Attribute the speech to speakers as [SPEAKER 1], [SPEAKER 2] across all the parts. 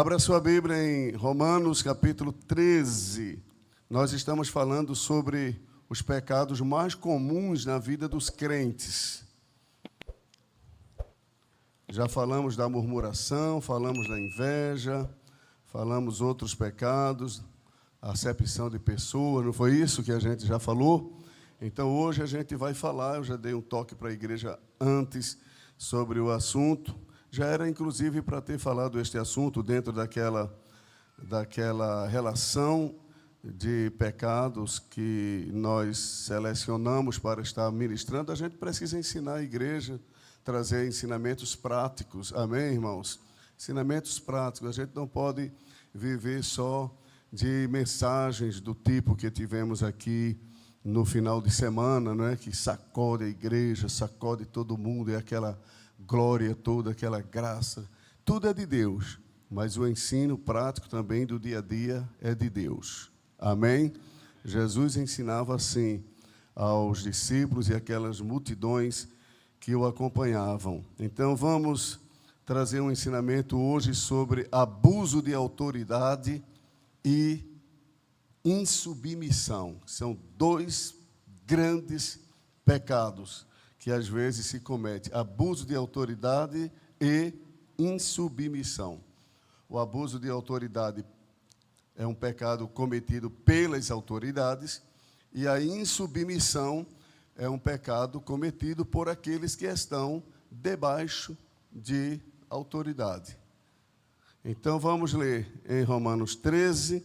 [SPEAKER 1] Abra sua Bíblia em Romanos, capítulo 13. Nós estamos falando sobre os pecados mais comuns na vida dos crentes. Já falamos da murmuração, falamos da inveja, falamos outros pecados, a acepção de pessoas, não foi isso que a gente já falou? Então, hoje a gente vai falar, eu já dei um toque para a igreja antes sobre o assunto. Já era, inclusive, para ter falado este assunto dentro daquela relação de pecados que nós selecionamos para estar ministrando. A gente precisa ensinar a igreja, trazer ensinamentos práticos. Amém, irmãos? Ensinamentos práticos. A gente não pode viver só de mensagens do tipo que tivemos aqui no final de semana, não é? Que sacode a igreja, sacode todo mundo, é aquela glória toda, aquela graça, tudo é de Deus, mas o ensino prático também do dia a dia é de Deus. Amém? Jesus ensinava assim aos discípulos e aquelas multidões que o acompanhavam. Então vamos trazer um ensinamento hoje sobre abuso de autoridade e insubmissão. São dois grandes pecados que às vezes se comete: abuso de autoridade e insubmissão. O abuso de autoridade é um pecado cometido pelas autoridades e a insubmissão é um pecado cometido por aqueles que estão debaixo de autoridade. Então vamos ler em Romanos 13.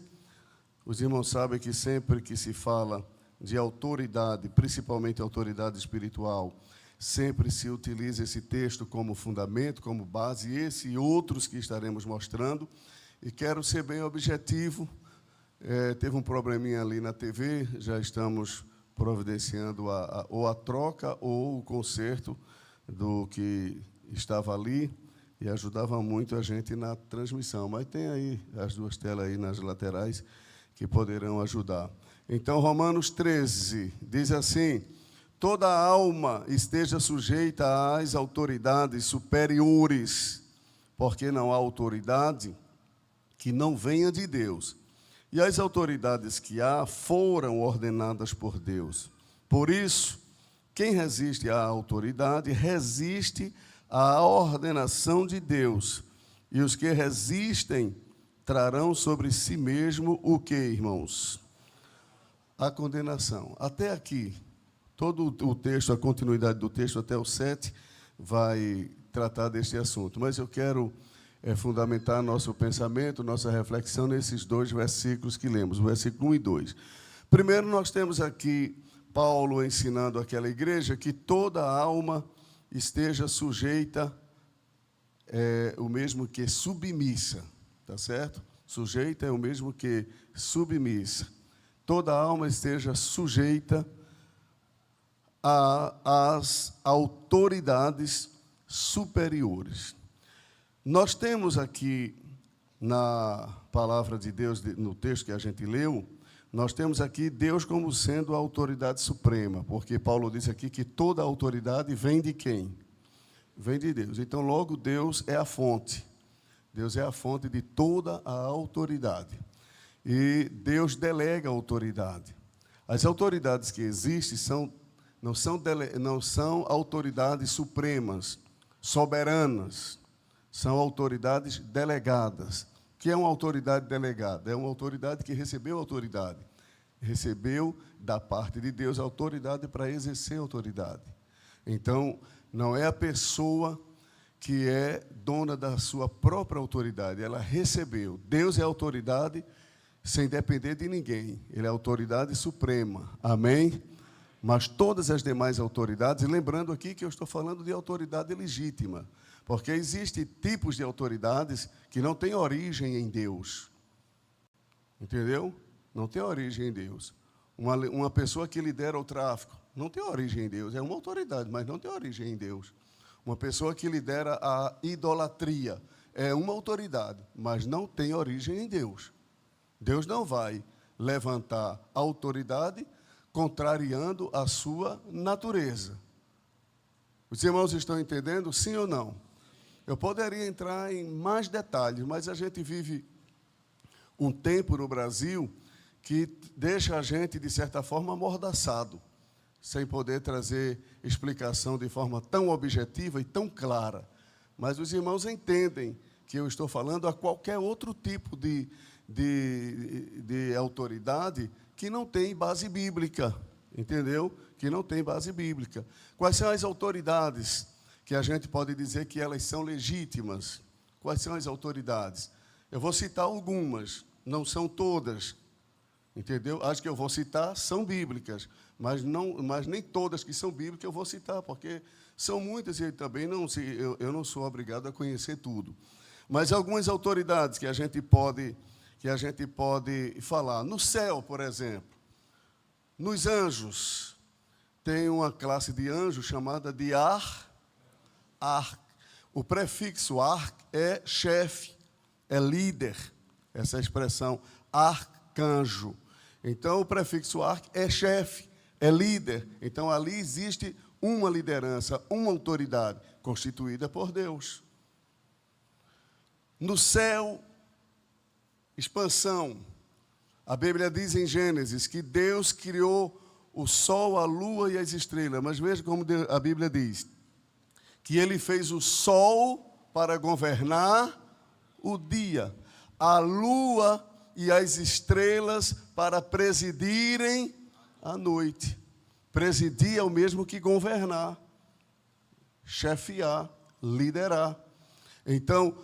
[SPEAKER 1] Os irmãos sabem que sempre que se fala de autoridade, principalmente autoridade espiritual, sempre se utiliza esse texto como fundamento, como base, esse e outros que estaremos mostrando. E quero ser bem objetivo. Teve um probleminha ali na TV, já estamos providenciando ou a troca ou o conserto do que estava ali, e ajudava muito a gente na transmissão. Mas tem aí as duas telas aí nas laterais que poderão ajudar. Então, Romanos 13 diz assim: toda alma esteja sujeita às autoridades superiores, porque não há autoridade que não venha de Deus. E as autoridades que há foram ordenadas por Deus. Por isso, quem resiste à autoridade, resiste à ordenação de Deus. E os que resistem trarão sobre si mesmo o que, irmãos? A condenação. Até aqui, todo o texto, a continuidade do texto até o 7, vai tratar deste assunto. Mas eu quero fundamentar nosso pensamento, nossa reflexão nesses dois versículos que lemos, o versículo 1 e 2. Primeiro, nós temos aqui Paulo ensinando àquela igreja que toda alma esteja sujeita, o mesmo que submissa. Tá certo? Sujeita é o mesmo que submissa. Toda alma esteja sujeita às autoridades superiores. Nós temos aqui, na palavra de Deus, no texto que a gente leu, nós temos aqui Deus como sendo a autoridade suprema, porque Paulo diz aqui que toda autoridade vem de quem? Vem de Deus. Então, logo, Deus é a fonte. Deus é a fonte de toda a autoridade. E Deus delega a autoridade. As autoridades que existem não são autoridades supremas, soberanas. São autoridades delegadas. O que é uma autoridade delegada? É uma autoridade que recebeu autoridade. Recebeu da parte de Deus a autoridade para exercer a autoridade. Então, não é a pessoa que é dona da sua própria autoridade, ela recebeu. Deus é autoridade sem depender de ninguém, ele é autoridade suprema, amém? Mas todas as demais autoridades, lembrando aqui que eu estou falando de autoridade legítima, porque existem tipos de autoridades que não têm origem em Deus, entendeu? Não tem origem em Deus. Uma pessoa que lidera o tráfico, não tem origem em Deus, é uma autoridade, mas não tem origem em Deus. Uma pessoa que lidera a idolatria é uma autoridade, mas não tem origem em Deus. Deus não vai levantar autoridade contrariando a sua natureza. Os irmãos estão entendendo, sim ou não? Eu poderia entrar em mais detalhes, mas a gente vive um tempo no Brasil que deixa a gente, de certa forma, amordaçado, sem poder trazer explicação de forma tão objetiva e tão clara. Mas os irmãos entendem que eu estou falando a qualquer outro tipo de autoridade que não tem base bíblica, entendeu? Que não tem base bíblica. Quais são as autoridades que a gente pode dizer que elas são legítimas? Quais são as autoridades? Eu vou citar algumas, não são todas, entendeu? As que eu vou citar são bíblicas, mas nem todas que são bíblicas eu vou citar, porque são muitas e também eu não sou obrigado a conhecer tudo. Mas algumas autoridades que a gente pode falar. No céu, por exemplo, nos anjos, tem uma classe de anjos chamada de o prefixo ar é chefe, é líder, essa expressão, arcanjo. Então, o prefixo ar é chefe, é líder. Então, ali existe uma liderança, uma autoridade, constituída por Deus. No céu, expansão. A Bíblia diz em Gênesis que Deus criou o sol, a lua e as estrelas. Mas veja como a Bíblia diz, que Ele fez o sol para governar o dia, a lua e as estrelas para presidirem a noite. Presidir é o mesmo que governar, chefiar, liderar. Então,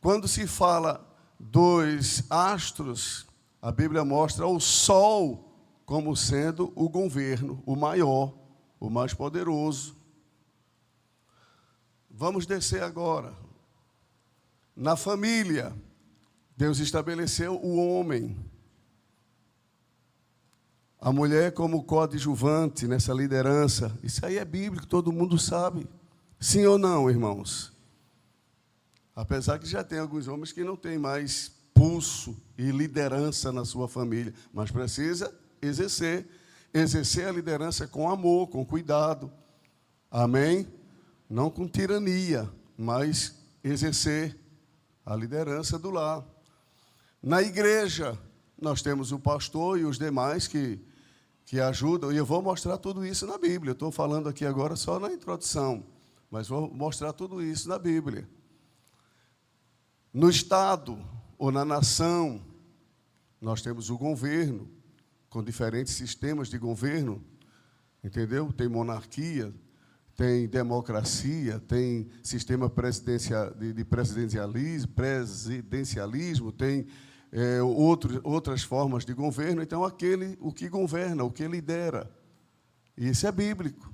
[SPEAKER 1] quando se fala dos astros, a Bíblia mostra o sol como sendo o governo, o maior, o mais poderoso. Vamos descer agora. Na família, Deus estabeleceu o homem. A mulher como coadjuvante nessa liderança. Isso aí é bíblico, todo mundo sabe. Sim ou não, irmãos? Apesar que já tem alguns homens que não têm mais pulso e liderança na sua família, mas precisa exercer a liderança com amor, com cuidado. Amém? Não com tirania, mas exercer a liderança do lar. Na igreja, nós temos o pastor e os demais que ajudam, e eu vou mostrar tudo isso na Bíblia. Eu estou falando aqui agora só na introdução, mas vou mostrar tudo isso na Bíblia. No Estado ou na nação, nós temos o governo, com diferentes sistemas de governo, entendeu? Tem monarquia, tem democracia, tem sistema de presidencialismo, tem outras formas de governo. Então, o que governa, o que lidera. Isso é bíblico,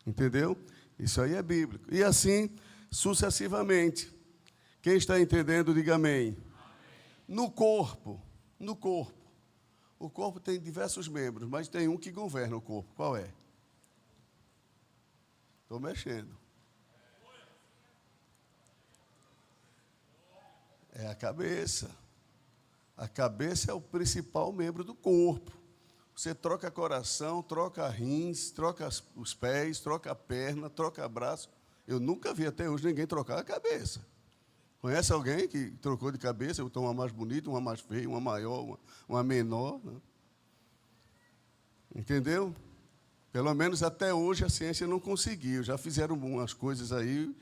[SPEAKER 1] entendeu? Isso aí é bíblico. E assim, sucessivamente. Quem está entendendo, diga amém. No corpo. O corpo tem diversos membros, mas tem um que governa o corpo. Qual é? Estou mexendo. É a cabeça. A cabeça é o principal membro do corpo. Você troca coração, troca rins, troca os pés, troca a perna, troca braço. Eu nunca vi até hoje ninguém trocar a cabeça. Conhece alguém que trocou de cabeça, botou uma mais bonita, uma mais feia, uma maior, uma menor? Né? Entendeu? Pelo menos até hoje a ciência não conseguiu. Já fizeram umas coisas aí,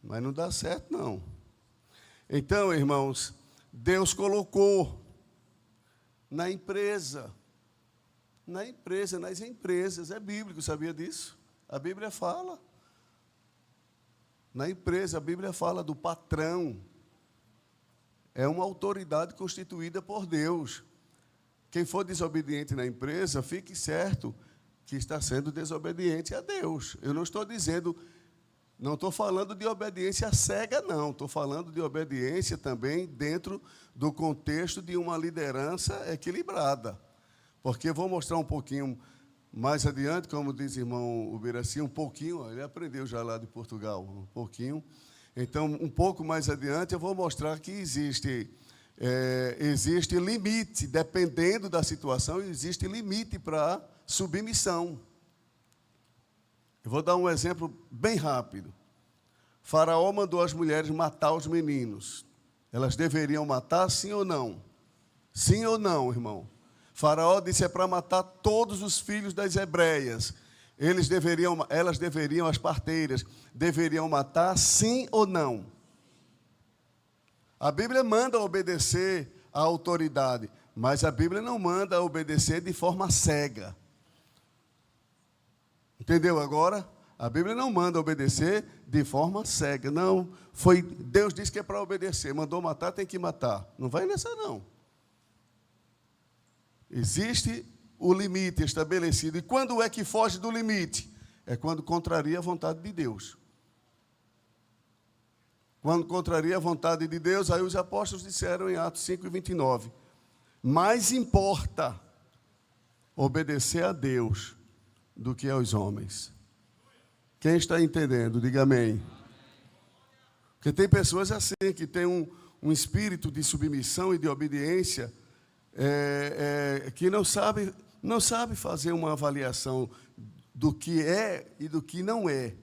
[SPEAKER 1] mas não dá certo, não. Então, irmãos, Deus colocou nas empresas, é bíblico, sabia disso? A Bíblia fala. Na empresa, a Bíblia fala do patrão. É uma autoridade constituída por Deus. Quem for desobediente na empresa, fique certo que está sendo desobediente a Deus. Eu não estou falando de obediência cega, não. Estou falando de obediência também dentro do contexto de uma liderança equilibrada. Porque vou mostrar um pouquinho mais adiante, como diz o irmão Ubiraci, um pouquinho, ele aprendeu já lá de Portugal, um pouquinho. Então, um pouco mais adiante, eu vou mostrar que existe limite, dependendo da situação, existe limite para submissão. Eu vou dar um exemplo bem rápido. Faraó mandou as mulheres matar os meninos. Elas deveriam matar, sim ou não? Sim ou não, irmão? Faraó disse, é para matar todos os filhos das hebreias. Elas deveriam, as parteiras, deveriam matar, sim ou não? A Bíblia manda obedecer à autoridade, mas a Bíblia não manda obedecer de forma cega. Entendeu agora? A Bíblia não manda obedecer de forma cega. Não, Deus disse que é para obedecer. Mandou matar, tem que matar. Não vai nessa, não. Existe o limite estabelecido. E quando é que foge do limite? É quando contraria a vontade de Deus. Quando contraria a vontade de Deus, aí os apóstolos disseram em Atos 5:29, mais importa obedecer a Deus do que aos homens. Quem está entendendo, diga amém. Porque tem pessoas assim, que têm um espírito de submissão e de obediência, que não sabe fazer uma avaliação do que é e do que não é.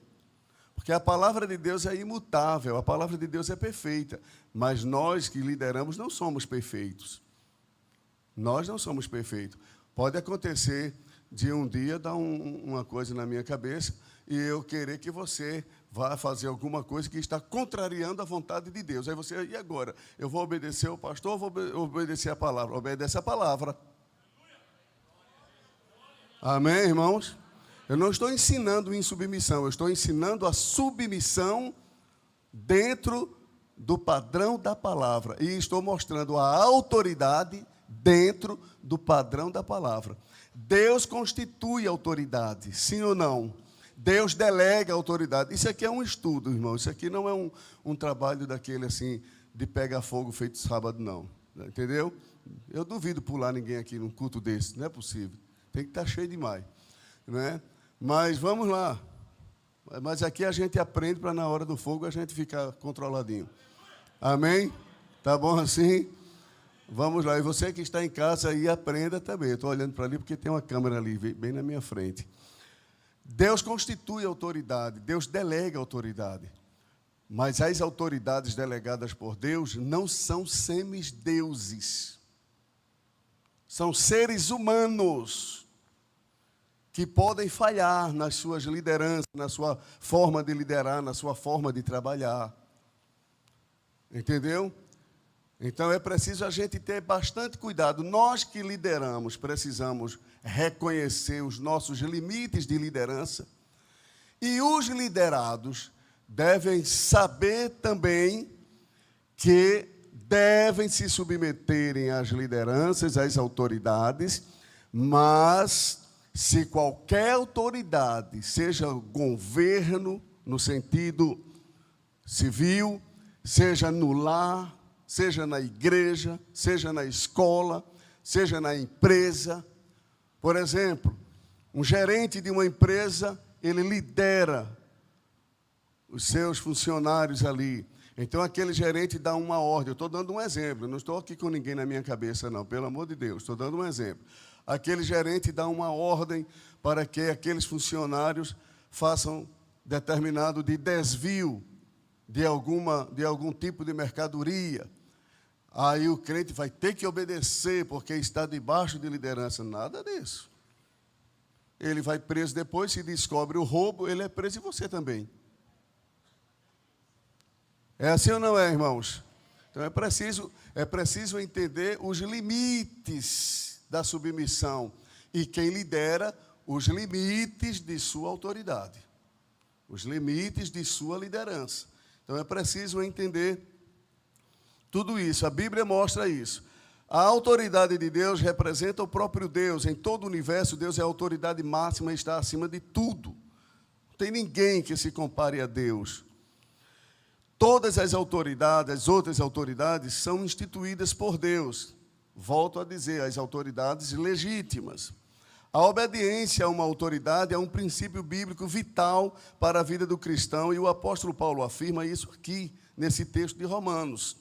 [SPEAKER 1] Porque a palavra de Deus é imutável, a palavra de Deus é perfeita, mas nós que lideramos não somos perfeitos. Nós não somos perfeitos. Pode acontecer de um dia dar uma coisa na minha cabeça e eu querer que você vá fazer alguma coisa que está contrariando a vontade de Deus. Aí você, e agora? Eu vou obedecer ao pastor ou vou obedecer a palavra? Obedece a palavra. Amém, irmãos? Eu não estou ensinando insubmissão, eu estou ensinando a submissão dentro do padrão da palavra. E estou mostrando a autoridade dentro do padrão da palavra. Deus constitui autoridade, sim ou não? Deus delega autoridade. Isso aqui é um estudo, irmão. Isso aqui não é um trabalho daquele assim, de pegar fogo feito sábado, não. Entendeu? Eu duvido pular ninguém aqui num culto desse, não é possível. Tem que estar cheio demais, não é? Mas vamos lá. Mas aqui a gente aprende para na hora do fogo a gente ficar controladinho. Amém? Tá bom assim? Vamos lá. E você que está em casa aí, aprenda também. Eu estou olhando para ali porque tem uma câmera ali, bem na minha frente. Deus constitui autoridade, Deus delega autoridade. Mas as autoridades delegadas por Deus não são semideuses. São seres humanos que podem falhar nas suas lideranças, na sua forma de liderar, na sua forma de trabalhar. Entendeu? Então é preciso a gente ter bastante cuidado. Nós que lideramos precisamos reconhecer os nossos limites de liderança e os liderados devem saber também que devem se submeterem às lideranças, às autoridades, mas se qualquer autoridade, seja governo no sentido civil, seja no lar, seja na igreja, seja na escola, seja na empresa. Por exemplo, um gerente de uma empresa, ele lidera os seus funcionários ali. Então, aquele gerente dá uma ordem. Eu estou dando um exemplo, não estou aqui com ninguém na minha cabeça, não, pelo amor de Deus, estou dando um exemplo. Aquele gerente dá uma ordem para que aqueles funcionários façam determinado de desvio de algum tipo de mercadoria. Aí o crente vai ter que obedecer, porque está debaixo de liderança. Nada disso. Ele vai preso depois, se descobre o roubo, ele é preso e você também. É assim ou não é, irmãos? Então é preciso entender os limites da submissão. E quem lidera, os limites de sua autoridade. Os limites de sua liderança. Então é preciso entender tudo isso. A Bíblia mostra isso. A autoridade de Deus representa o próprio Deus. Em todo o universo, Deus é a autoridade máxima e está acima de tudo. Não tem ninguém que se compare a Deus. Todas as autoridades, as outras autoridades, são instituídas por Deus. Volto a dizer, as autoridades legítimas. A obediência a uma autoridade é um princípio bíblico vital para a vida do cristão, e o apóstolo Paulo afirma isso aqui, nesse texto de Romanos.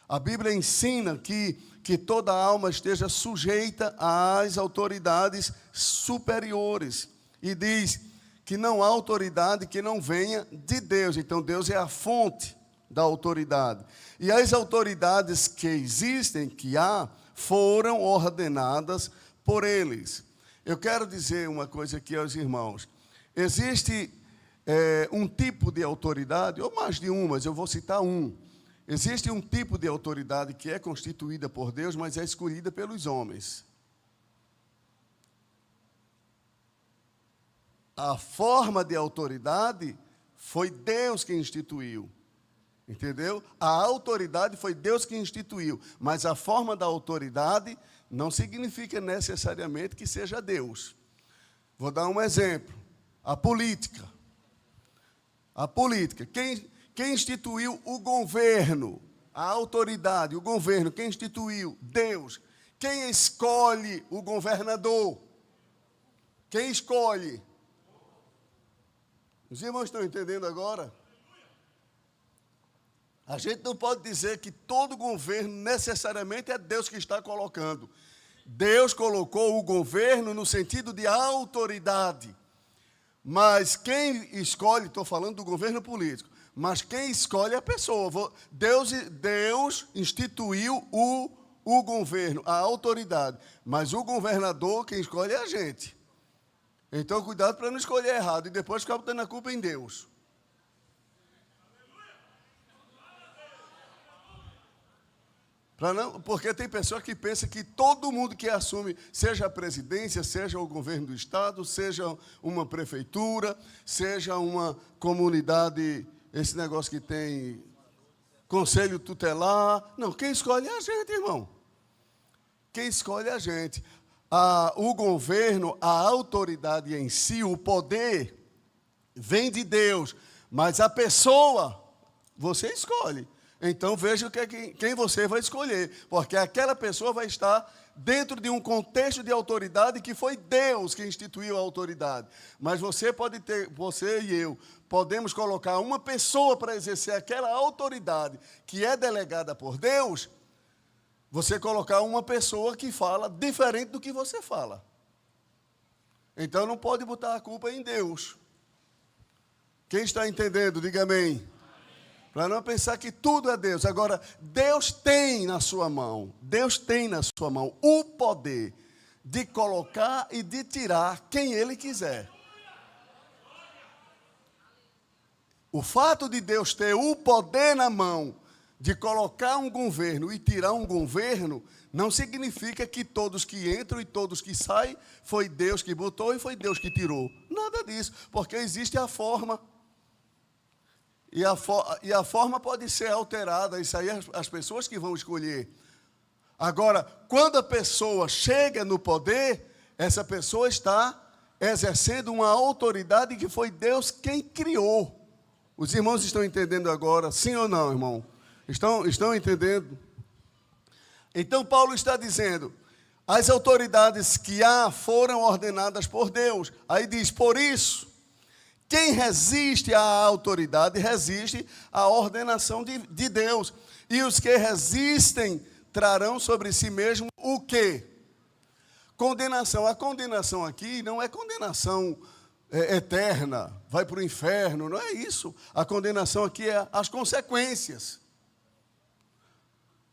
[SPEAKER 1] A Bíblia ensina que toda alma esteja sujeita às autoridades superiores, e diz que não há autoridade que não venha de Deus. Então, Deus é a fonte da autoridade. E as autoridades que existem, que há, foram ordenadas por eles. Eu quero dizer uma coisa aqui aos irmãos. Existe um tipo de autoridade, ou mais de um, mas eu vou citar um. Existe um tipo de autoridade que é constituída por Deus, mas é escolhida pelos homens. A forma de autoridade foi Deus que instituiu. Entendeu? A autoridade foi Deus que instituiu, mas a forma da autoridade não significa necessariamente que seja Deus. Vou dar um exemplo. A política. A política. Quem instituiu o governo? A autoridade, o governo. Quem instituiu? Deus. Quem escolhe o governador? Quem escolhe? Os irmãos estão entendendo agora? A gente não pode dizer que todo governo necessariamente é Deus que está colocando. Deus colocou o governo no sentido de autoridade. Mas quem escolhe, estou falando do governo político, mas quem escolhe é a pessoa. Deus instituiu o governo, a autoridade. Mas o governador, quem escolhe é a gente. Então, cuidado para não escolher errado e depois ficar botando a culpa em Deus. Porque tem pessoas que pensam que todo mundo que assume, seja a presidência, seja o governo do Estado, seja uma prefeitura, seja uma comunidade, esse negócio que tem conselho tutelar. Não, quem escolhe é a gente, irmão. Quem escolhe é a gente. O governo, a autoridade em si, o poder, vem de Deus, mas a pessoa, você escolhe. Então, veja quem você vai escolher, porque aquela pessoa vai estar dentro de um contexto de autoridade que foi Deus que instituiu a autoridade. Mas você e eu, podemos colocar uma pessoa para exercer aquela autoridade que é delegada por Deus, você colocar uma pessoa que fala diferente do que você fala. Então, não pode botar a culpa em Deus. Quem está entendendo, diga amém. Para não pensar que tudo é Deus. Agora, Deus tem na sua mão o poder de colocar e de tirar quem Ele quiser. O fato de Deus ter o poder na mão de colocar um governo e tirar um governo, não significa que todos que entram e todos que saem, foi Deus que botou e foi Deus que tirou. Nada disso, porque existe a forma. E a forma pode ser alterada, isso aí as pessoas que vão escolher. Agora, quando a pessoa chega no poder, essa pessoa está exercendo uma autoridade que foi Deus quem criou. Os irmãos estão entendendo agora, sim ou não, irmão? Estão entendendo? Então, Paulo está dizendo, as autoridades que há foram ordenadas por Deus. Aí diz, por isso, quem resiste à autoridade, resiste à ordenação de Deus. E os que resistem trarão sobre si mesmo o quê? Condenação. A condenação aqui não é condenação eterna, vai para o inferno, não é isso. A condenação aqui é as consequências.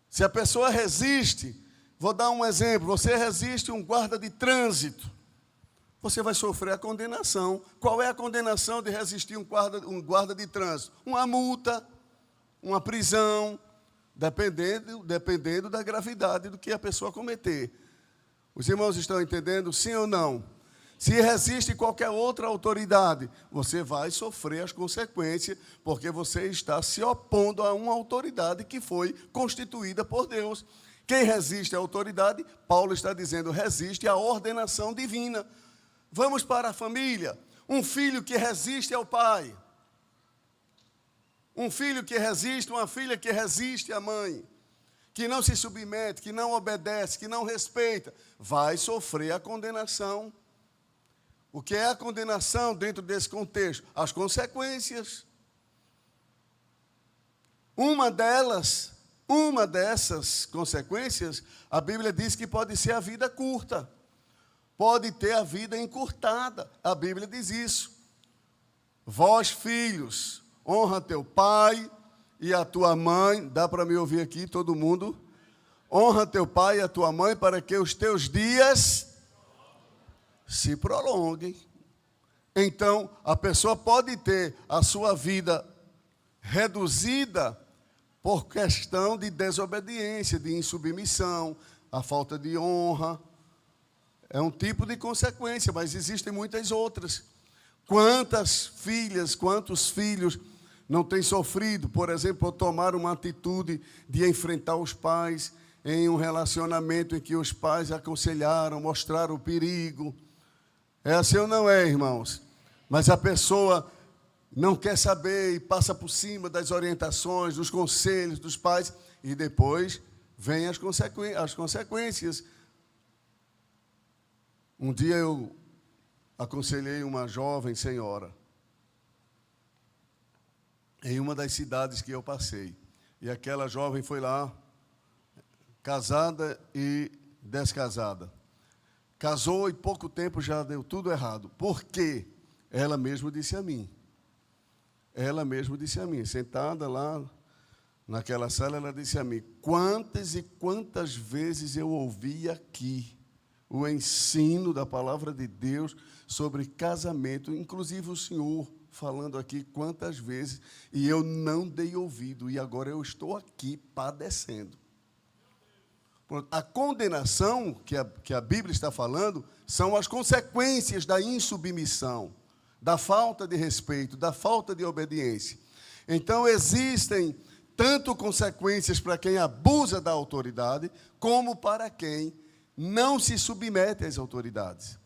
[SPEAKER 1] Se a pessoa resiste, vou dar um exemplo, você resiste um guarda de trânsito, você vai sofrer a condenação. Qual é a condenação de resistir um guarda de trânsito? Uma multa, uma prisão, dependendo da gravidade do que a pessoa cometer. Os irmãos estão entendendo, sim ou não? Se resiste qualquer outra autoridade, você vai sofrer as consequências, porque você está se opondo a uma autoridade que foi constituída por Deus. Quem resiste à autoridade, Paulo está dizendo, resiste à ordenação divina. Vamos para a família. Um filho que resiste ao pai. Um filho que resiste, uma filha que resiste à mãe. Que não se submete, que não obedece, que não respeita. Vai sofrer a condenação. O que é a condenação dentro desse contexto? As consequências. Uma dessas consequências, a Bíblia diz que pode ser a vida curta. Pode ter a vida encurtada. A Bíblia diz isso. Vós, filhos, honra teu pai e a tua mãe. Dá para me ouvir aqui, todo mundo? Honra teu pai e a tua mãe para que os teus dias se prolonguem. Então, a pessoa pode ter a sua vida reduzida por questão de desobediência, de insubmissão, a falta de honra. É um tipo de consequência, mas existem muitas outras. Quantas filhas, quantos filhos não têm sofrido, por exemplo, por tomar uma atitude de enfrentar os pais em um relacionamento em que os pais aconselharam, mostraram o perigo. É assim ou não é, irmãos? Mas a pessoa não quer saber e passa por cima das orientações, dos conselhos dos pais, e depois vêm as consequências. Um dia eu aconselhei uma jovem senhora em uma das cidades que eu passei. E aquela jovem foi lá, casada e descasada. Casou e pouco tempo já deu tudo errado. Por quê? Ela mesma disse a mim. Ela mesma disse a mim, sentada lá naquela sala, ela disse a mim: quantas e quantas vezes eu ouvi aqui o ensino da palavra de Deus sobre casamento, inclusive o senhor falando aqui quantas vezes, e eu não dei ouvido, e agora eu estou aqui padecendo. A condenação que a Bíblia está falando são as consequências da insubmissão, da falta de respeito, da falta de obediência. Então, existem tanto consequências para quem abusa da autoridade, como para quem não se submete às autoridades.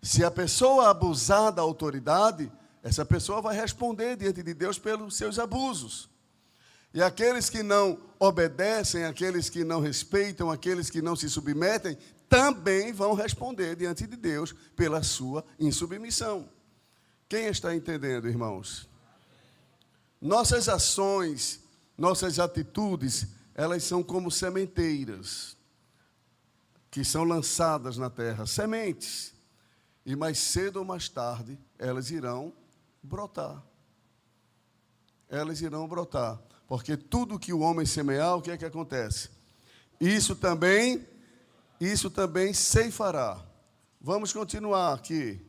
[SPEAKER 1] Se a pessoa abusar da autoridade, essa pessoa vai responder diante de Deus pelos seus abusos. E aqueles que não obedecem, aqueles que não respeitam, aqueles que não se submetem, também vão responder diante de Deus pela sua insubmissão. Quem está entendendo, irmãos? Nossas ações, nossas atitudes, elas são como sementeiras que são lançadas na terra, sementes, e mais cedo ou mais tarde elas irão brotar. Elas irão brotar, porque tudo que o homem semear, o que é que acontece? Isso também ceifará. Vamos continuar aqui.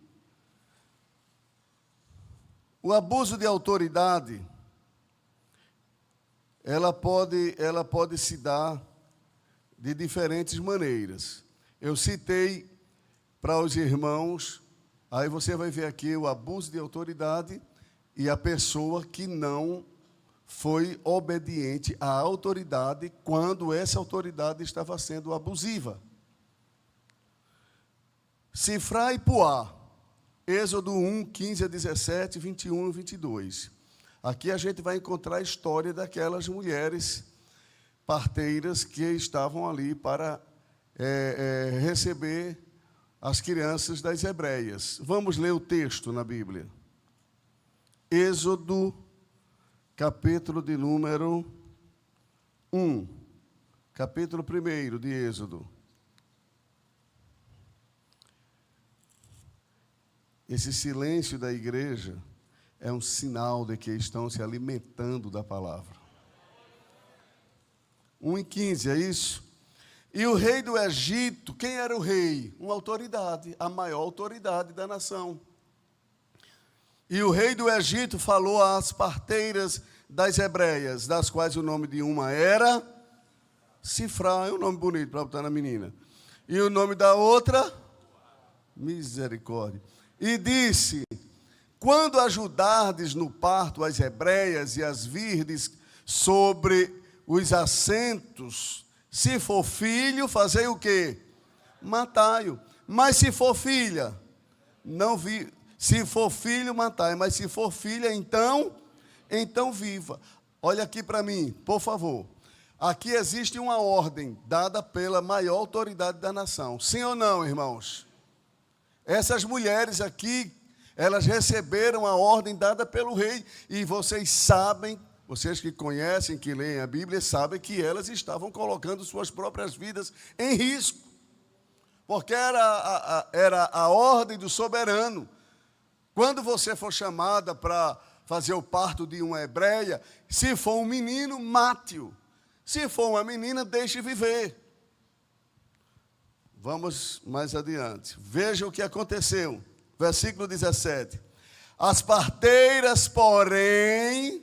[SPEAKER 1] O abuso de autoridade, ela pode se dar de diferentes maneiras. Eu citei para os irmãos, aí você vai ver aqui o abuso de autoridade e a pessoa que não foi obediente à autoridade quando essa autoridade estava sendo abusiva. Sifrá e Puá, Êxodo 1, 15 a 17, 21 e 22. Aqui a gente vai encontrar a história daquelas mulheres parteiras que estavam ali para receber as crianças das hebreias. Vamos ler o texto na Bíblia. Êxodo, capítulo de número 1. Capítulo 1 de Êxodo. Esse silêncio da igreja é um sinal de que estão se alimentando da palavra. 1:15, é isso? E o rei do Egito, quem era o rei? Uma autoridade, a maior autoridade da nação. E o rei do Egito falou às parteiras das hebreias, das quais o nome de uma era Sifrá, é um nome bonito para botar na menina. E o nome da outra, misericórdia. E disse: quando ajudardes no parto as hebreias e as virdes sobre os assentos, se for filho, fazei o quê? Matai-o. Mas se for filha, não vi. Se for filho, matai. Mas se for filha, então viva. Olha aqui para mim, por favor. Aqui existe uma ordem dada pela maior autoridade da nação. Sim ou não, irmãos? Essas mulheres aqui, elas receberam a ordem dada pelo rei. E vocês sabem, vocês que conhecem, que leem a Bíblia, sabem que elas estavam colocando suas próprias vidas em risco. Porque era a ordem do soberano. Quando você for chamada para fazer o parto de uma hebreia, se for um menino, mate-o. Se for uma menina, deixe viver. Vamos mais adiante. Veja o que aconteceu. Versículo 17. As parteiras, porém,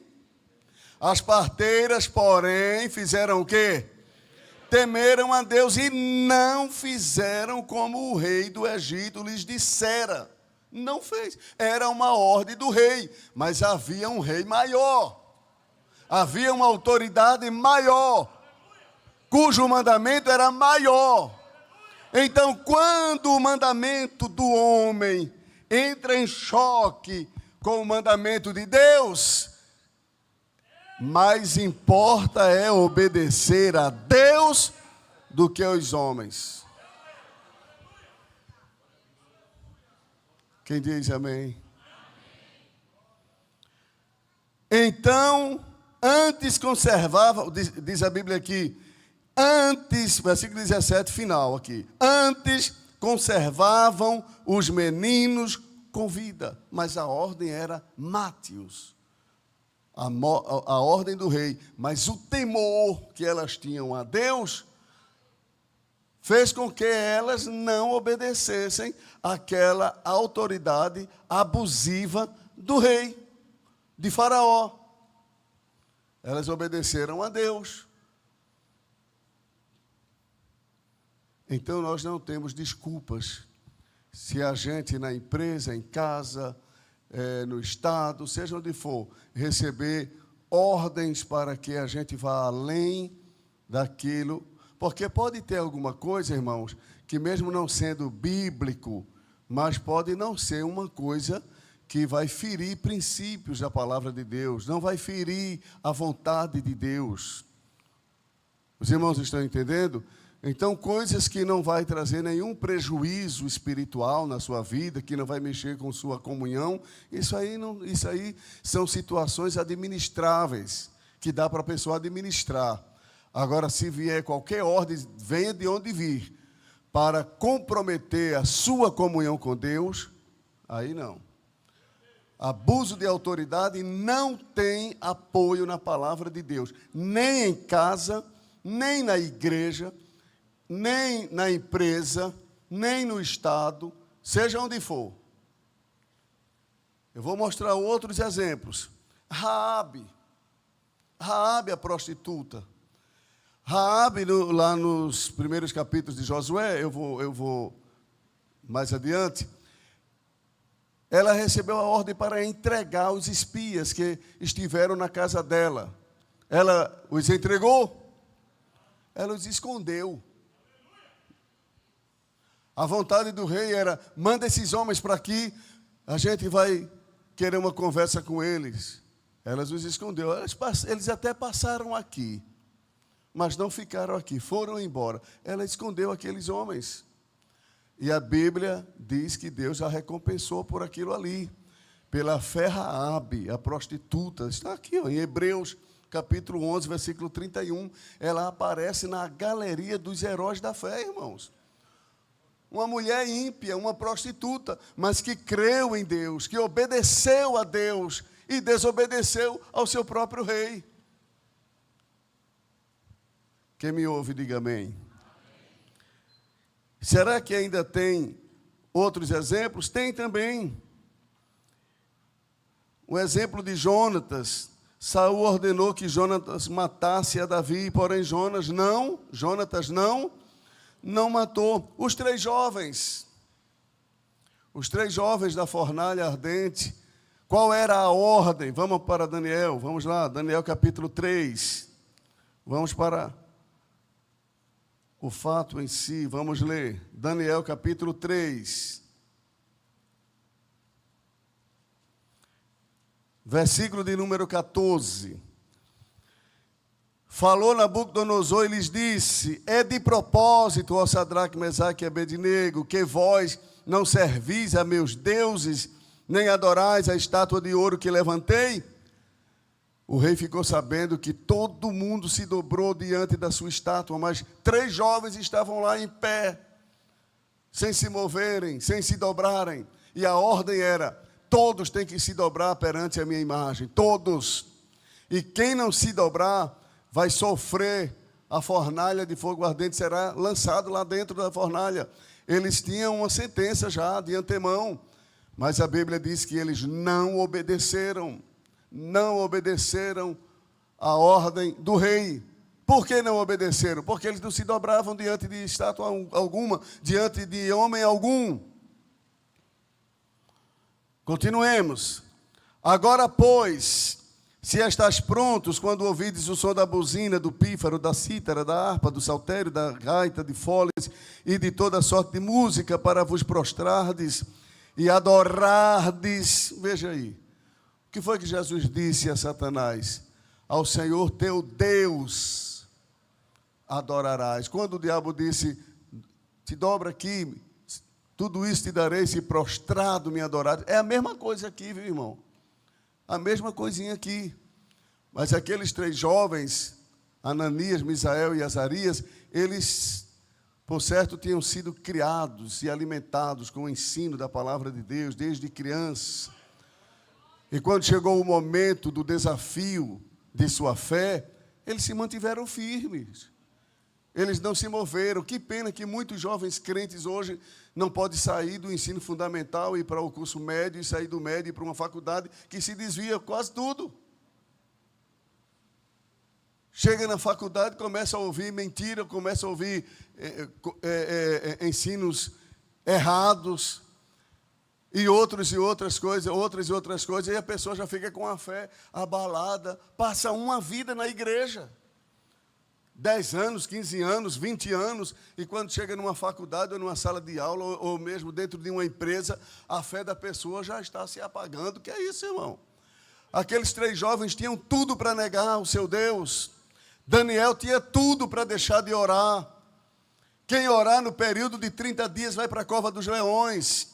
[SPEAKER 1] fizeram o quê? Temeram a Deus e não fizeram como o rei do Egito lhes dissera. Não fez. Era uma ordem do rei, mas havia um rei maior. Havia uma autoridade maior, cujo mandamento era maior. Então, quando o mandamento do homem entra em choque com o mandamento de Deus, mais importa é obedecer a Deus do que aos homens. Quem diz amém? Então, antes conservava, diz a Bíblia aqui, antes, versículo 17, final aqui, antes conservavam os meninos com vida, mas a ordem era mate-os. A ordem do rei, mas o temor que elas tinham a Deus fez com que elas não obedecessem àquela autoridade abusiva do rei, de Faraó. Elas obedeceram a Deus. Então nós não temos desculpas. Se a gente na empresa, em casa, no estado, seja onde for, receber ordens para que a gente vá além daquilo, porque pode ter alguma coisa, irmãos, que mesmo não sendo bíblico, mas pode não ser uma coisa que vai ferir princípios da palavra de Deus, não vai ferir a vontade de Deus. Os irmãos estão entendendo? Então, coisas que não vai trazer nenhum prejuízo espiritual na sua vida, que não vai mexer com sua comunhão, isso aí são situações administráveis, que dá para a pessoa administrar. Agora, se vier qualquer ordem, venha de onde vir, para comprometer a sua comunhão com Deus, aí não. Abuso de autoridade não tem apoio na palavra de Deus, nem em casa, nem na igreja, nem na empresa, nem no estado, seja onde for. Eu vou mostrar outros exemplos. Raabe, a prostituta. Raabe, lá nos primeiros capítulos de Josué, eu vou mais adiante, ela recebeu a ordem para entregar os espias que estiveram na casa dela. Ela os entregou, ela os escondeu. A vontade do rei era, manda esses homens para aqui, a gente vai querer uma conversa com eles. Elas os escondeu. Eles até passaram aqui, mas não ficaram aqui, foram embora. Ela escondeu aqueles homens. E a Bíblia diz que Deus a recompensou por aquilo ali. Pela fé Raabe, a prostituta. Está aqui, ó, em Hebreus, capítulo 11, versículo 31. Ela aparece na galeria dos heróis da fé, irmãos. Uma mulher ímpia, uma prostituta, mas que creu em Deus, que obedeceu a Deus e desobedeceu ao seu próprio rei. Quem me ouve, diga amém. Será que ainda tem outros exemplos? Tem também. O exemplo de Jonatas. Saul ordenou que Jonatas matasse a Davi, porém Jonatas não matou. Os três jovens da fornalha ardente, qual era a ordem? Vamos para Daniel, vamos lá, Daniel capítulo 3, vamos para o fato em si, vamos ler, Daniel capítulo 3, versículo de número 14, falou Nabucodonosor e lhes disse, é de propósito, ó Sadraque, Mesaque e Abednego, que vós não servis a meus deuses, nem adorais a estátua de ouro que levantei? O rei ficou sabendo que todo mundo se dobrou diante da sua estátua, mas 3 jovens estavam lá em pé, sem se moverem, sem se dobrarem. E a ordem era, todos têm que se dobrar perante a minha imagem, todos. E quem não se dobrar vai sofrer a fornalha de fogo ardente, será lançado lá dentro da fornalha. Eles tinham uma sentença já de antemão, mas a Bíblia diz que eles não obedeceram à ordem do rei. Por que não obedeceram? Porque eles não se dobravam diante de estátua alguma, diante de homem algum. Continuemos. Agora, pois, se estás prontos, quando ouvides o som da buzina, do pífaro, da cítara, da harpa, do saltério, da gaita, de foles e de toda sorte de música, para vos prostrardes e adorardes. Veja aí, o que foi que Jesus disse a Satanás? Ao Senhor teu Deus adorarás. Quando o diabo disse, te dobra aqui, tudo isso te darei, se prostrado me adorares. É a mesma coisa aqui, viu, irmão? A mesma coisinha aqui. Mas aqueles 3 jovens, Ananias, Misael e Azarias, eles, por certo, tinham sido criados e alimentados com o ensino da palavra de Deus desde criança. E quando chegou o momento do desafio de sua fé, eles se mantiveram firmes. Eles não se moveram. Que pena que muitos jovens crentes hoje não podem sair do ensino fundamental e ir para o curso médio, e sair do médio e ir para uma faculdade que se desvia quase tudo. Chega na faculdade, começa a ouvir mentira, começa a ouvir ensinos errados, e outras coisas, e a pessoa já fica com a fé abalada, passa uma vida na igreja. 10 anos, 15 anos, 20 anos, e quando chega numa faculdade ou numa sala de aula, ou mesmo dentro de uma empresa, a fé da pessoa já está se apagando. Que é isso, irmão? Aqueles 3 jovens tinham tudo para negar o seu Deus. Daniel tinha tudo para deixar de orar. Quem orar no período de 30 dias vai para a cova dos leões.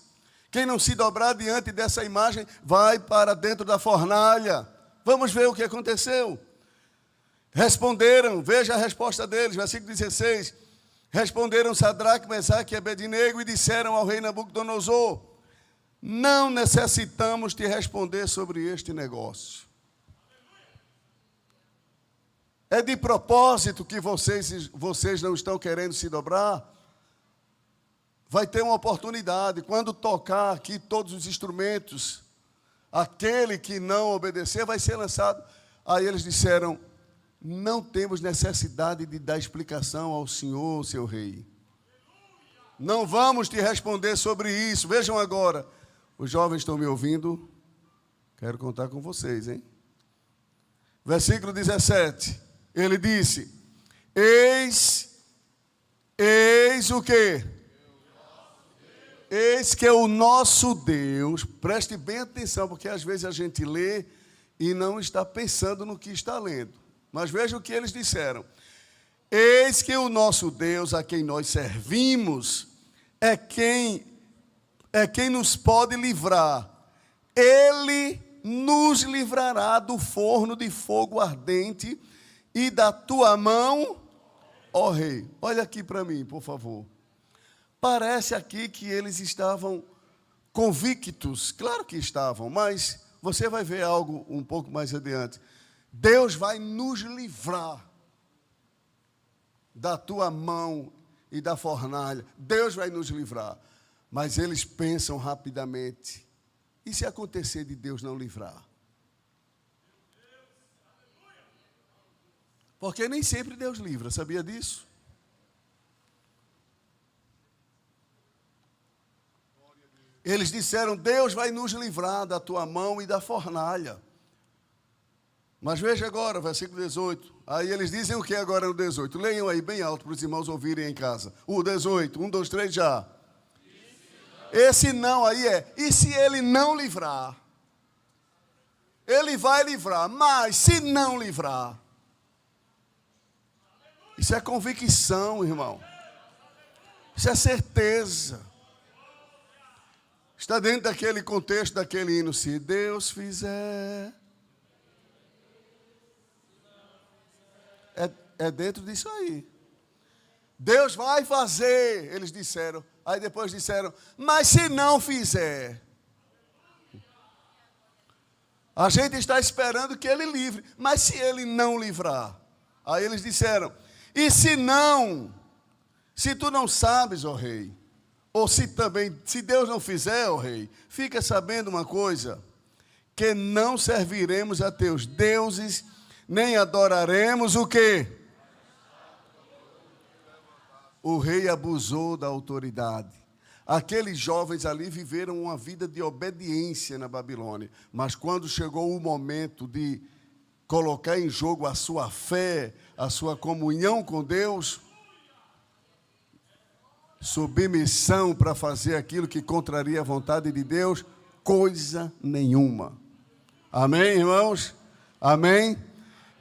[SPEAKER 1] Quem não se dobrar diante dessa imagem vai para dentro da fornalha. Vamos ver o que aconteceu. Responderam, veja a resposta deles, versículo 16. Responderam Sadraque, Mesaque e Abednego e disseram ao rei Nabucodonosor: não necessitamos te responder sobre este negócio. É de propósito que vocês não estão querendo se dobrar? Vai ter uma oportunidade, quando tocar aqui todos os instrumentos, aquele que não obedecer vai ser lançado. Aí eles disseram: não temos necessidade de dar explicação ao Senhor, seu rei. Não vamos te responder sobre isso. Vejam agora, os jovens estão me ouvindo? Quero contar com vocês, hein? Versículo 17, ele disse: eis o quê? Eis que é o nosso Deus. Preste bem atenção, porque às vezes a gente lê e não está pensando no que está lendo. Mas veja o que eles disseram: eis que o nosso Deus, a quem nós servimos, é quem nos pode livrar. Ele nos livrará do forno de fogo ardente e da tua mão, ó rei. Olha aqui para mim, por favor. Parece aqui que eles estavam convictos. Claro que estavam, mas você vai ver algo um pouco mais adiante. Deus vai nos livrar da tua mão e da fornalha. Deus vai nos livrar. Mas eles pensam rapidamente: e se acontecer de Deus não livrar? Porque nem sempre Deus livra, sabia disso? Eles disseram: Deus vai nos livrar da tua mão e da fornalha. Mas veja agora, versículo 18. Aí eles dizem o que agora no 18? Leiam aí bem alto para os irmãos ouvirem em casa. O 18, 1, 2, 3, já. Esse não aí é: e se ele não livrar? Ele vai livrar, mas se não livrar? Isso é convicção, irmão. Isso é certeza. Está dentro daquele contexto, daquele hino: se Deus fizer. É dentro disso aí. Deus vai fazer, eles disseram. Aí depois disseram: mas se não fizer? A gente está esperando que ele livre, mas se ele não livrar? Aí eles disseram, e se não? Se tu não sabes, ó rei, ou se Deus não fizer, ó rei, fica sabendo uma coisa, que não serviremos a teus deuses, nem adoraremos o quê? O rei abusou da autoridade. Aqueles jovens ali viveram uma vida de obediência na Babilônia, mas quando chegou o momento de colocar em jogo a sua fé, a sua comunhão com Deus, submissão para fazer aquilo que contraria a vontade de Deus, coisa nenhuma. Amém, irmãos? Amém?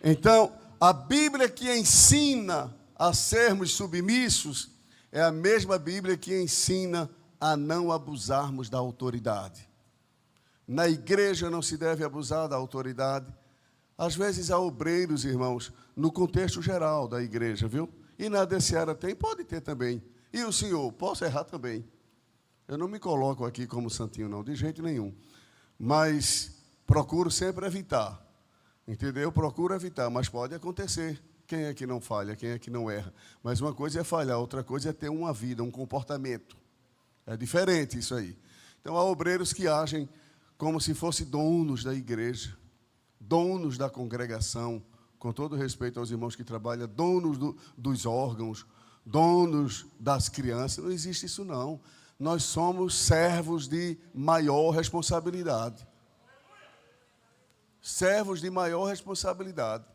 [SPEAKER 1] Então, a Bíblia que ensina a sermos submissos é a mesma Bíblia que ensina a não abusarmos da autoridade. Na igreja não se deve abusar da autoridade. Às vezes há obreiros, irmãos, no contexto geral da igreja, viu? E na DCARA tem, pode ter também. E o senhor, posso errar também. Eu não me coloco aqui como santinho, não, de jeito nenhum. Mas procuro sempre evitar. Entendeu? Procuro evitar, mas pode acontecer. Quem é que não falha? Quem é que não erra? Mas uma coisa é falhar, outra coisa é ter uma vida, um comportamento. É diferente isso aí. Então, há obreiros que agem como se fossem donos da igreja, donos da congregação, com todo respeito aos irmãos que trabalham, donos dos órgãos, donos das crianças. Não existe isso, não. Nós somos servos de maior responsabilidade. Servos de maior responsabilidade.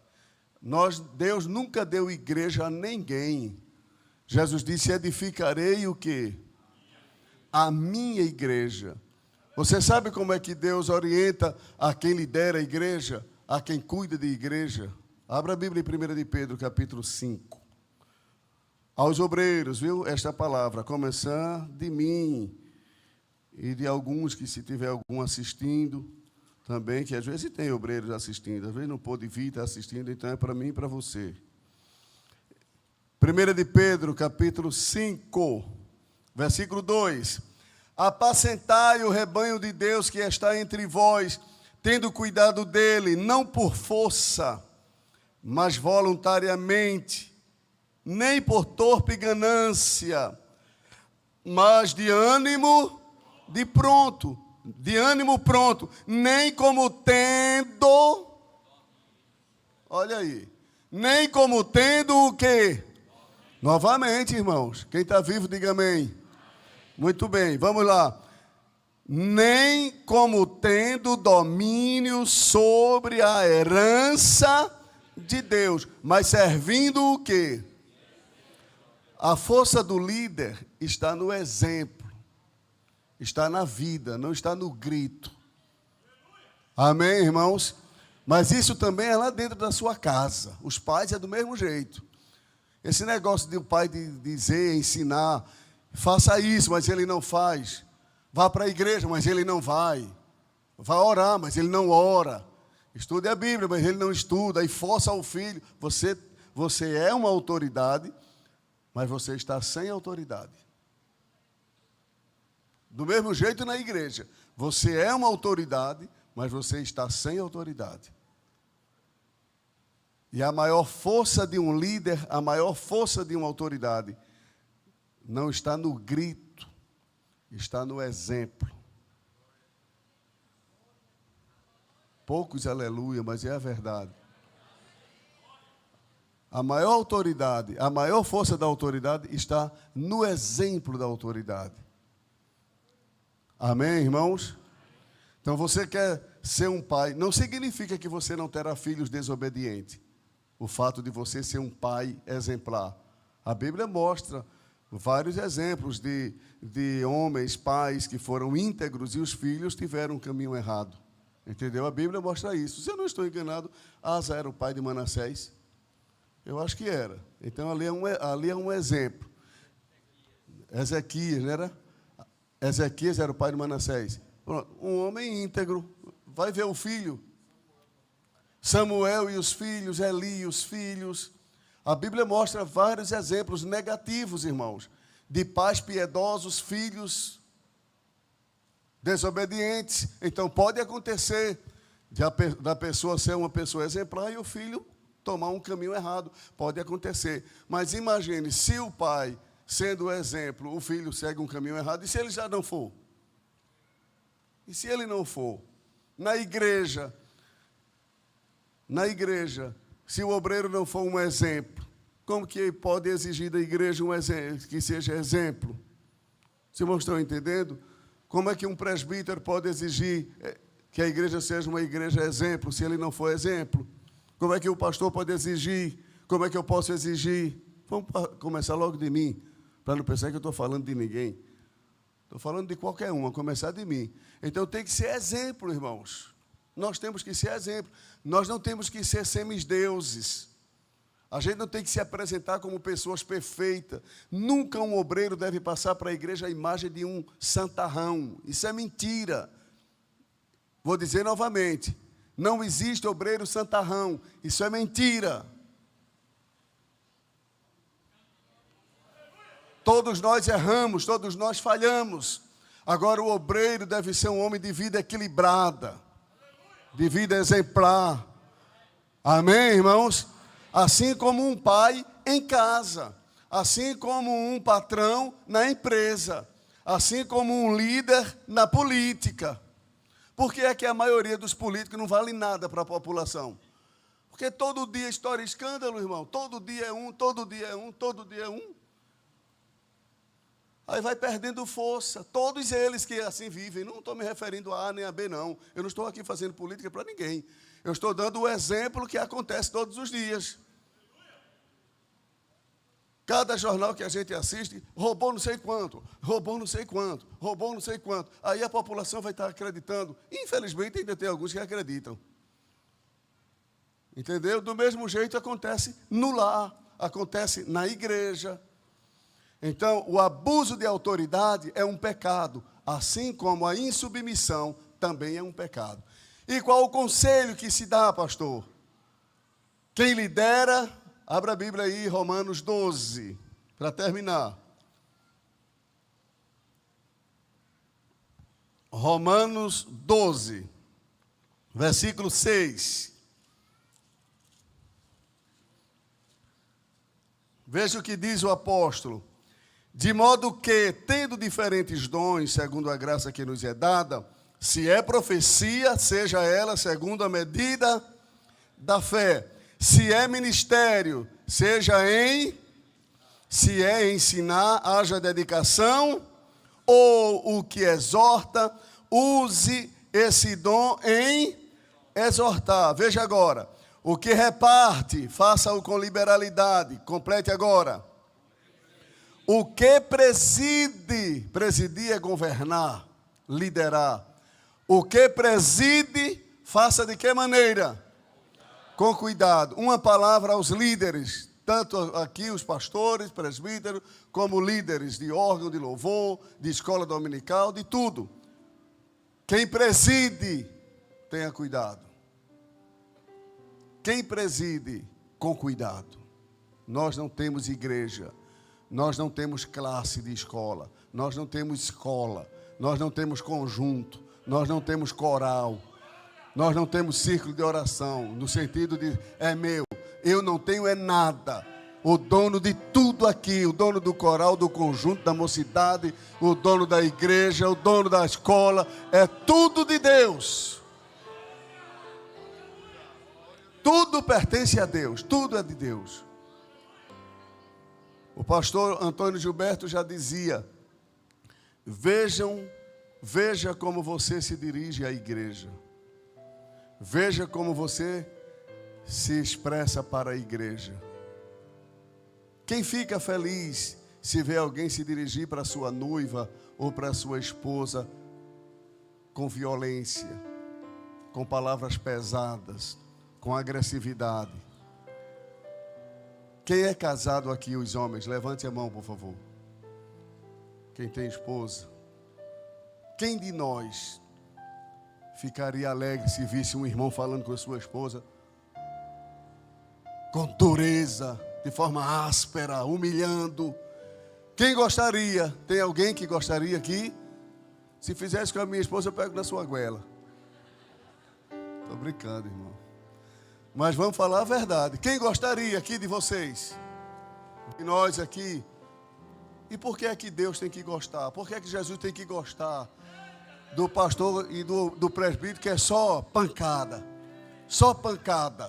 [SPEAKER 1] Deus nunca deu igreja a ninguém. Jesus disse, edificarei o quê? A minha igreja. Você sabe como é que Deus orienta a quem lidera a igreja, a quem cuida de igreja? Abra a Bíblia em 1 de Pedro, capítulo 5. Aos obreiros, viu? Esta palavra, começar de mim e de alguns que se tiver algum assistindo, também, que às vezes tem obreiros assistindo, às vezes não pôde vir, está assistindo, então é para mim e para você. 1 de Pedro, capítulo 5, versículo 2. Apacentai o rebanho de Deus que está entre vós, tendo cuidado dele, não por força, mas voluntariamente, nem por torpe ganância, mas de ânimo pronto, nem como tendo, olha aí, nem como tendo o quê? Novamente, irmãos, quem está vivo, diga amém. Muito bem, vamos lá. Nem como tendo domínio sobre a herança de Deus, mas servindo o quê? A força do líder está no exemplo, está na vida, não está no grito. Amém, irmãos? Mas isso também é lá dentro da sua casa. Os pais é do mesmo jeito. Esse negócio de o pai dizer, ensinar, faça isso, mas ele não faz. Vá para a igreja, mas ele não vai. Vá orar, mas ele não ora. Estude a Bíblia, mas ele não estuda. E força ao filho. Você é uma autoridade, mas você está sem autoridade. Do mesmo jeito na igreja. Você é uma autoridade, mas você está sem autoridade. E a maior força de um líder, a maior força de uma autoridade, não está no grito, está no exemplo. Poucos aleluia, mas é a verdade. A maior autoridade, a maior força da autoridade está no exemplo da autoridade. Amém, irmãos? Então, você quer ser um pai, não significa que você não terá filhos desobedientes. O fato de você ser um pai exemplar. A Bíblia mostra vários exemplos de homens, pais que foram íntegros e os filhos tiveram um caminho errado. Entendeu? A Bíblia mostra isso. Se eu não estou enganado, Asa era o pai de Manassés. Eu acho que era. Então, ali é um exemplo. Ezequias, não era? Ezequias era o pai de Manassés. Um homem íntegro. Vai ver o filho. Samuel e os filhos, Eli e os filhos. A Bíblia mostra vários exemplos negativos, irmãos, de pais piedosos, filhos desobedientes. Então, pode acontecer da pessoa ser uma pessoa exemplar e o filho tomar um caminho errado. Pode acontecer. Mas imagine, se o pai, sendo o exemplo, o filho segue um caminho errado, e se ele já não for? E se ele não for? Na igreja, se o obreiro não for um exemplo, como que pode exigir da igreja um exemplo, que seja exemplo? Vocês estão entendendo? Como é que um presbítero pode exigir que a igreja seja uma igreja exemplo, se ele não for exemplo? Como é que o pastor pode exigir? Como é que eu posso exigir? Vamos começar logo de mim, para não pensar que eu estou falando de ninguém. Estou falando de qualquer um, a começar de mim. Então tem que ser exemplo, irmãos. Nós temos que ser exemplo. Nós não temos que ser semideuses. A gente não tem que se apresentar como pessoas perfeitas. Nunca um obreiro deve passar para a igreja a imagem de um santarrão. Isso é mentira. Vou dizer novamente. Não existe obreiro santarrão. Isso é mentira. Todos nós erramos, todos nós falhamos. Agora o obreiro deve ser um homem de vida equilibrada, de vida exemplar. Amém, irmãos? Assim como um pai em casa, assim como um patrão na empresa, assim como um líder na política. Por que é que a maioria dos políticos não vale nada para a população? Porque todo dia estoura escândalo, irmão. Todo dia é um, todo dia é um, todo dia é um. Aí vai perdendo força. Todos eles que assim vivem. Não estou me referindo a A nem a B, não. Eu não estou aqui fazendo política para ninguém. Eu estou dando o exemplo que acontece todos os dias. Cada jornal que a gente assiste, roubou não sei quanto, roubou não sei quanto, roubou não sei quanto. Aí a população vai estar acreditando. Infelizmente, ainda tem alguns que acreditam. Entendeu? Do mesmo jeito acontece no lar, acontece na igreja. Então, o abuso de autoridade é um pecado, assim como a insubmissão também é um pecado. E qual o conselho que se dá, pastor? Quem lidera, abra a Bíblia aí, Romanos 12, para terminar. Romanos 12, versículo 6. Veja o que diz o apóstolo. De modo que, tendo diferentes dons, segundo a graça que nos é dada, se é profecia, seja ela segundo a medida da fé. Se é ministério, se é ensinar, haja dedicação, ou o que exorta, use esse dom em exortar. Veja agora, o que reparte, faça-o com liberalidade. Complete agora. O que preside, presidir é governar, liderar. O que preside, faça de que maneira? Com cuidado. Uma palavra aos líderes, tanto aqui os pastores, presbíteros, como líderes de órgão de louvor, de escola dominical, de tudo. Quem preside, tenha cuidado. Quem preside, com cuidado. Nós não temos igreja. Nós não temos classe de escola, nós não temos escola, nós não temos conjunto, nós não temos coral, nós não temos círculo de oração, no sentido de, é meu, eu não tenho é nada. O dono de tudo aqui, o dono do coral, do conjunto, da mocidade, o dono da igreja, o dono da escola, é tudo de Deus. Tudo pertence a Deus, tudo é de Deus. O pastor Antônio Gilberto já dizia, veja como você se dirige à igreja. Veja como você se expressa para a igreja. Quem fica feliz se vê alguém se dirigir para sua noiva ou para sua esposa com violência, com palavras pesadas, com agressividade? Quem é casado aqui, os homens? Levante a mão, por favor. Quem tem esposa? Quem de nós ficaria alegre se visse um irmão falando com a sua esposa com dureza, de forma áspera, humilhando? Quem gostaria? Tem alguém que gostaria aqui? Se fizesse com a minha esposa, eu pego na sua goela. Estou brincando, irmão. Mas vamos falar a verdade. Quem gostaria aqui de vocês? De nós aqui? E por que é que Deus tem que gostar? Por que é que Jesus tem que gostar do pastor e do presbítero que é só pancada? Só pancada.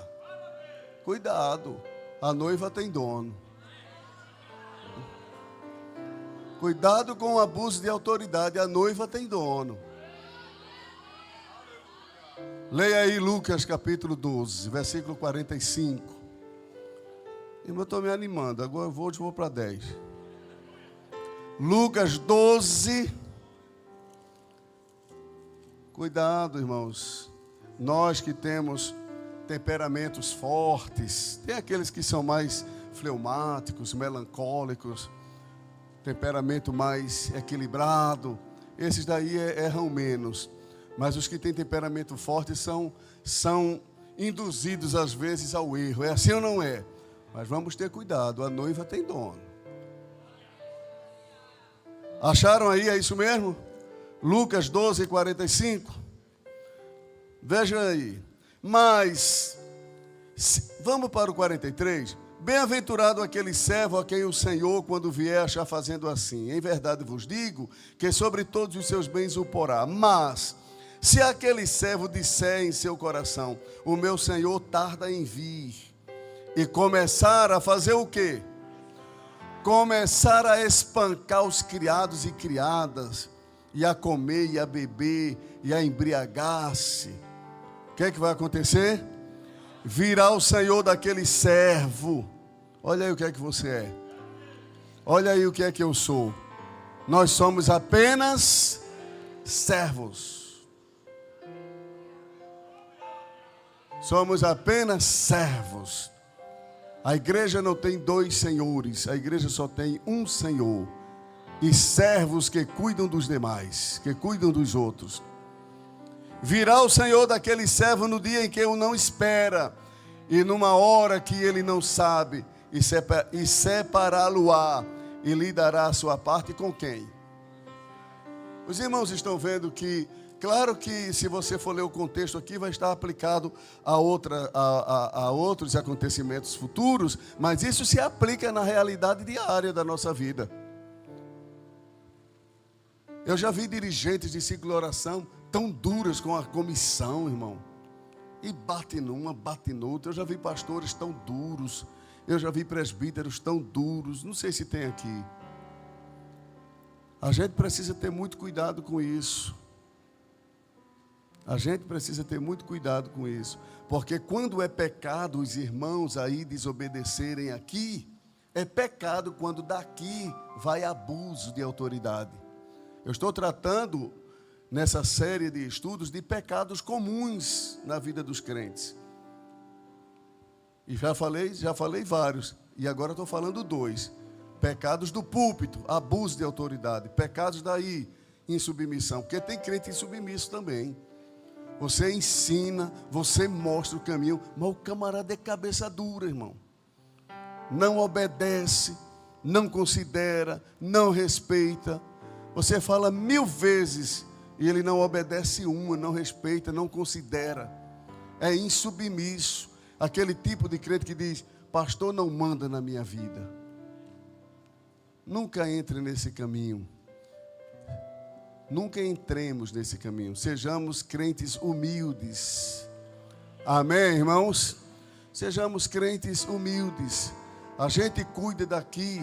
[SPEAKER 1] Cuidado, a noiva tem dono. Cuidado com o abuso de autoridade, a noiva tem dono. Leia aí Lucas capítulo 12, versículo 45. Eu estou me animando, agora eu vou para 10. Lucas 12. Cuidado, irmãos. Nós que temos temperamentos fortes, tem aqueles que são mais fleumáticos, melancólicos, temperamento mais equilibrado, esses daí erram menos. Mas os que têm temperamento forte são induzidos às vezes ao erro. É assim ou não é? Mas vamos ter cuidado, a noiva tem dono. Acharam aí, é isso mesmo? Lucas 12, 45. Vejam aí. Mas, vamos para o 43. Bem-aventurado aquele servo a quem o Senhor, quando vier, achar fazendo assim. Em verdade vos digo que sobre todos os seus bens o porá. Mas, se aquele servo disser em seu coração, o meu Senhor tarda em vir, e começar a fazer o quê? Começar a espancar os criados e criadas, e a comer, e a beber, e a embriagar-se, o que é que vai acontecer? Virá o Senhor daquele servo. Olha aí o que é que você é. Olha aí o que é que eu sou. Nós somos apenas servos. Somos apenas servos. A igreja não tem dois senhores, a igreja só tem um Senhor. E servos que cuidam dos demais, que cuidam dos outros. Virá o Senhor daquele servo no dia em que o não espera, e numa hora que ele não sabe, e separá-lo-á, e lhe dará a sua parte com quem? Os irmãos estão vendo que, claro que se você for ler o contexto aqui, vai estar aplicado a outros acontecimentos futuros, mas isso se aplica na realidade diária da nossa vida. Eu já vi dirigentes de ciclo de oração tão duras com a comissão, irmão. E bate numa, bate noutra. Eu já vi pastores tão duros. Eu já vi presbíteros tão duros. Não sei se tem aqui. A gente precisa ter muito cuidado com isso. A gente precisa ter muito cuidado com isso. Porque quando é pecado os irmãos aí desobedecerem aqui, é pecado quando daqui vai abuso de autoridade. Eu estou tratando, nessa série de estudos, de pecados comuns na vida dos crentes. E já falei vários. E agora estou falando 2. Pecados do púlpito, abuso de autoridade. Pecados daí, insubmissão. Porque tem crente insubmisso também. Você ensina, você mostra o caminho, mas o camarada é cabeça dura, irmão. Não obedece, não considera, não respeita. Você fala 1000 vezes e ele não obedece uma, não respeita, não considera. É insubmisso. Aquele tipo de crente que diz, pastor não manda na minha vida. Nunca entre nesse caminho. Nunca entremos nesse caminho. Sejamos crentes humildes. Amém, irmãos? Sejamos crentes humildes. A gente cuida daqui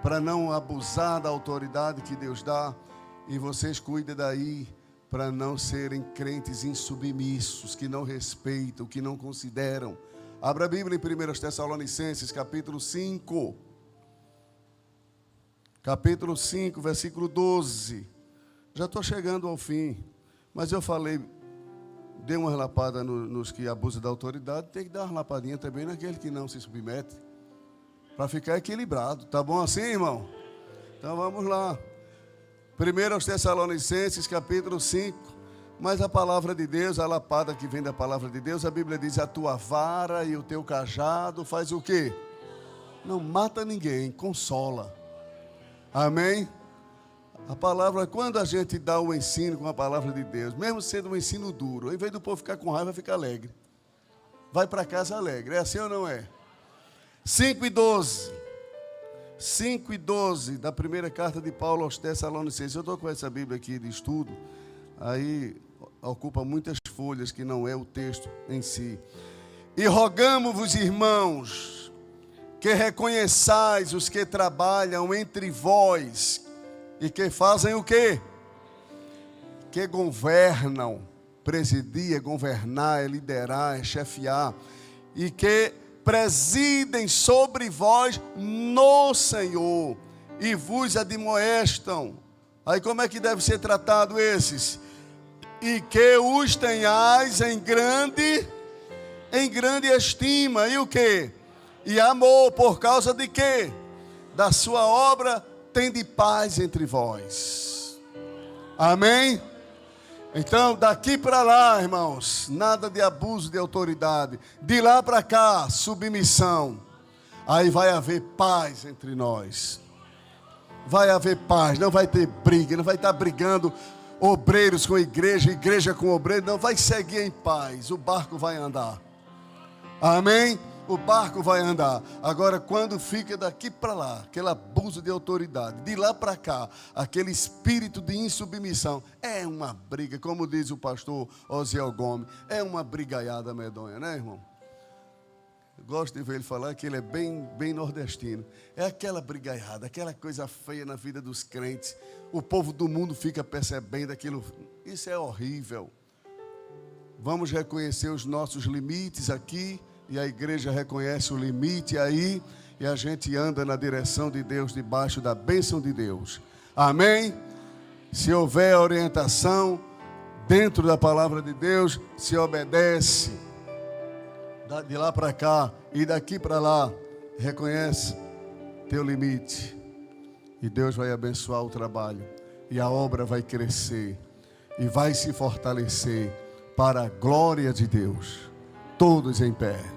[SPEAKER 1] para não abusar da autoridade que Deus dá. E vocês cuidem daí para não serem crentes insubmissos, que não respeitam, que não consideram. Abra a Bíblia em 1 Tessalonicenses, capítulo 5. Capítulo 5, versículo 12. Já estou chegando ao fim. Mas eu falei, dei uma lapada nos que abusam da autoridade. Tem que dar uma lapadinha também naquele que não se submete. Para ficar equilibrado. Tá bom assim, irmão? Então vamos lá. 1 Tessalonicenses, capítulo 5. Mas a palavra de Deus, a lapada que vem da palavra de Deus, a Bíblia diz, a tua vara e o teu cajado faz o quê? Não mata ninguém, consola. Amém? A palavra, quando a gente dá o ensino com a palavra de Deus, mesmo sendo um ensino duro, em vez do povo ficar com raiva, fica alegre. Vai para casa alegre. É assim ou não é? 5:12. 5:12 da primeira carta de Paulo aos Tessalonicenses. Eu estou com essa Bíblia aqui de estudo, aí ocupa muitas folhas, que não é o texto em si. E rogamo-vos, irmãos, que reconheçais os que trabalham entre vós e que fazem o quê? Que governam. Presidir é governar, é liderar, é chefiar. E que presidem sobre vós no Senhor e vos admoestam. Aí como é que deve ser tratado esses? E que os tenhais em grande estima. E o quê? E amor, por causa de quê? Da sua obra, tende paz entre vós. Amém? Então, daqui para lá, irmãos, nada de abuso de autoridade. De lá para cá, submissão. Aí vai haver paz entre nós. Vai haver paz, não vai ter briga, não vai estar brigando obreiros com igreja, igreja com obreiro. Não, vai seguir em paz, o barco vai andar. Amém? O barco vai andar. Agora, quando fica daqui para lá, aquele abuso de autoridade, de lá para cá, aquele espírito de insubmissão, é uma briga, como diz o pastor Osiel Gomes, é uma brigaiada medonha, né, irmão? Eu gosto de ver ele falar que ele é bem nordestino. É aquela brigaiada, aquela coisa feia na vida dos crentes. O povo do mundo fica percebendo aquilo. Isso é horrível. Vamos reconhecer os nossos limites aqui. E a igreja reconhece o limite aí, e a gente anda na direção de Deus, debaixo da bênção de Deus. Amém? Se houver orientação dentro da palavra de Deus, se obedece. De lá para cá e daqui para lá, reconhece teu limite. E Deus vai abençoar o trabalho. E a obra vai crescer. E vai se fortalecer para a glória de Deus. Todos em pé.